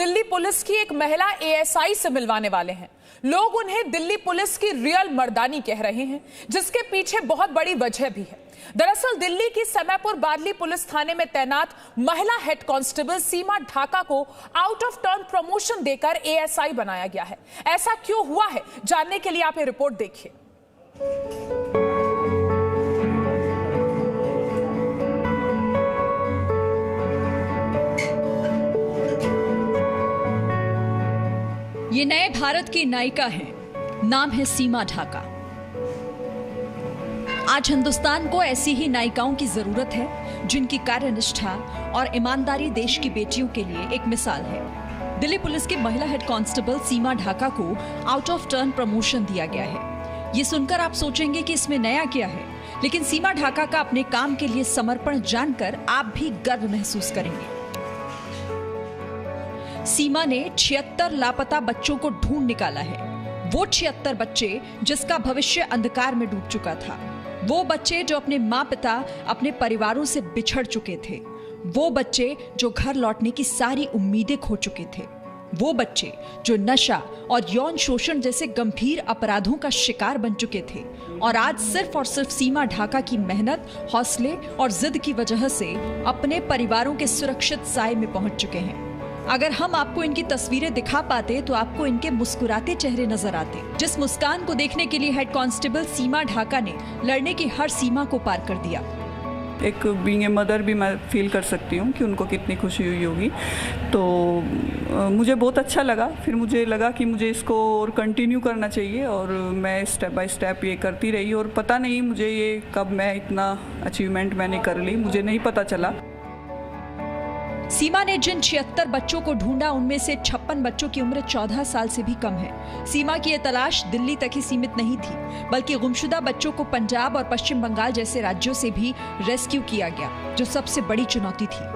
Delhi police की एक महिला एएसआई से मिलवाने वाले हैं। लोग उन्हें दिल्ली पुलिस की रियल मर्दानी कह रहे हैं, जिसके पीछे बहुत बड़ी वजह भी है। दरअसल दिल्ली की समयपुर बादली पुलिस थाने में तैनात महिला हेड कांस्टेबल सीमा ढाका को आउट ऑफ टर्न प्रमोशन देकर एएसआई बनाया गया है। ऐसा क्यों हुआ है, जानने के लिए आप ये रिपोर्ट देखिए। ये नए भारत की नायिका है, नाम है सीमा ढाका। आज हिंदुस्तान को ऐसी ही नायिकाओं की जरूरत है जिनकी कार्यनिष्ठा और ईमानदारी देश की बेटियों के लिए एक मिसाल है। दिल्ली पुलिस की महिला हेड कांस्टेबल सीमा ढाका को आउट ऑफ टर्न प्रमोशन दिया गया है। ये सुनकर आप सोचेंगे कि इसमें नया क्या है, लेकिन सीमा ढाका का अपने काम के लिए समर्पण जानकर आप भी गर्व महसूस करेंगे। सीमा ने 76 लापता बच्चों को ढूंढ निकाला है। वो 76 बच्चे जिसका भविष्य अंधकार में डूब चुका था। वो बच्चे जो अपने माँ पिता, अपने परिवारों से बिछड़ चुके थे। वो बच्चे जो घर लौटने की सारी उम्मीदें खो चुके थे। वो बच्चे जो नशा और यौन शोषण जैसे गंभीर अपराधों का शिकार बन चुके थे और आज सिर्फ और सिर्फ सीमा ढाका की मेहनत, हौसले और जिद की वजह से अपने परिवारों के सुरक्षित साए में पहुंच चुके हैं। अगर हम आपको इनकी तस्वीरें दिखा पाते तो आपको इनके मुस्कुराते चेहरे नजर आते, जिस मुस्कान को देखने के लिए हेड कांस्टेबल सीमा ढाका ने लड़ने की हर सीमा को पार कर दिया। एक बीइंग ए मदर भी मैं फील कर सकती हूँ कि उनको कितनी खुशी हुई होगी। तो मुझे बहुत अच्छा लगा। फिर मुझे लगा कि मुझे इसको और कंटिन्यू करना चाहिए और मैं स्टेप बाय स्टेप ये करती रही और पता नहीं मुझे ये कब मैं इतना अचीवमेंट मैंने कर ली, मुझे नहीं पता चला। सीमा ने जिन 76 बच्चों को ढूंढा उनमें से 56 बच्चों की उम्र 14 साल से भी कम है। सीमा की यह तलाश दिल्ली तक ही सीमित नहीं थी, बल्कि गुमशुदा बच्चों को पंजाब और पश्चिम बंगाल जैसे राज्यों से भी रेस्क्यू किया गया, जो सबसे बड़ी चुनौती थी।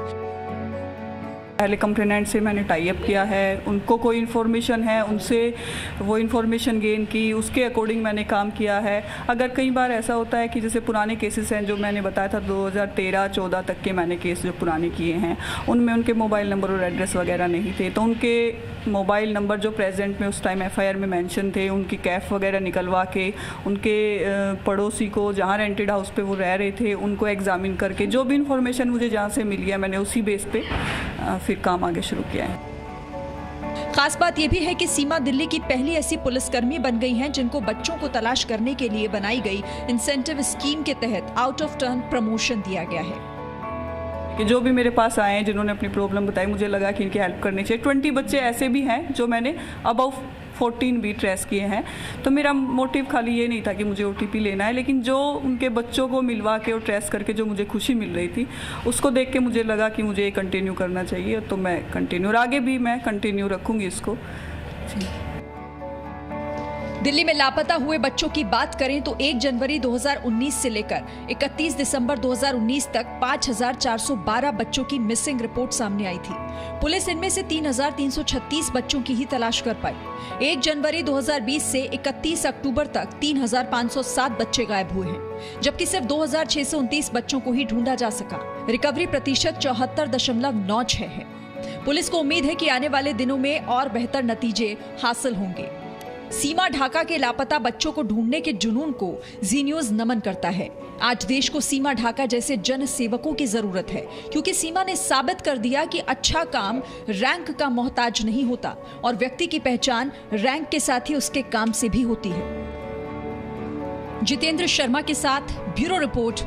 पहले कंप्लेनेंट से मैंने टाई अप किया है, उनको कोई इन्फॉर्मेशन है उनसे वो इन्फॉर्मेशन गेन की, उसके अकॉर्डिंग मैंने काम किया है। अगर कई बार ऐसा होता है कि जैसे पुराने केसेस हैं जो मैंने बताया था 2013-14 तक के मैंने केस जो पुराने किए हैं, उनमें उनके मोबाइल नंबर और एड्रेस वगैरह नहीं थे, तो उनके मोबाइल नंबर जो प्रेजेंट में उस टाइम एफआईआर में मेंशन थे, उनकी कैफ वगैरह निकलवा के उनके पड़ोसी को जहाँ रेंटेड हाउस पे वो रह रहे थे उनको एग्जामिन करके जो भी इन्फॉर्मेशन मुझे जहाँ से मिली है मैंने उसी बेस पे फिर काम आगे शुरू किया है। खास बात यह भी है कि सीमा दिल्ली की पहली ऐसी पुलिसकर्मी बन गई हैं जिनको बच्चों को तलाश करने के लिए बनाई गई इंसेंटिव स्कीम के तहत आउट ऑफ टर्न प्रमोशन दिया गया है। कि जो भी मेरे पास आए हैं जिन्होंने अपनी प्रॉब्लम बताई, मुझे लगा कि इनकी हेल्प करनी चाहिए। 20 बच्चे ऐसे भी हैं जो मैंने अबाउ 14 भी ट्रेस किए हैं। तो मेरा मोटिव खाली ये नहीं था कि मुझे ओटीपी लेना है, लेकिन जो उनके बच्चों को मिलवा के और ट्रेस करके जो मुझे खुशी मिल रही थी उसको देख के मुझे लगा कि मुझे ये कंटिन्यू करना चाहिए। तो मैं कंटिन्यू और आगे भी मैं कंटिन्यू रखूँगी इसको। दिल्ली में लापता हुए बच्चों की बात करें तो 1 जनवरी 2019 से लेकर 31 दिसंबर 2019 तक 5,412 बच्चों की मिसिंग रिपोर्ट सामने आई थी। पुलिस इनमें से 3,336 बच्चों की ही तलाश कर पाई। 1 जनवरी 2020 से 31 अक्टूबर तक 3,507 बच्चे गायब हुए हैं, जबकि सिर्फ 2,629 बच्चों को ही ढूंढा जा सका। रिकवरी प्रतिशत 74.96 है। पुलिस को उम्मीद है कि आने वाले दिनों में और बेहतर नतीजे हासिल होंगे। सीमा ढाका के लापता बच्चों को ढूंढने के जुनून को जी न्यूज नमन करता है। आज देश को सीमा ढाका जैसे जन सेवकों की जरूरत है, क्योंकि सीमा ने साबित कर दिया कि अच्छा काम रैंक का मोहताज नहीं होता और व्यक्ति की पहचान रैंक के साथ ही उसके काम से भी होती है। जितेंद्र शर्मा के साथ ब्यूरो रिपोर्ट।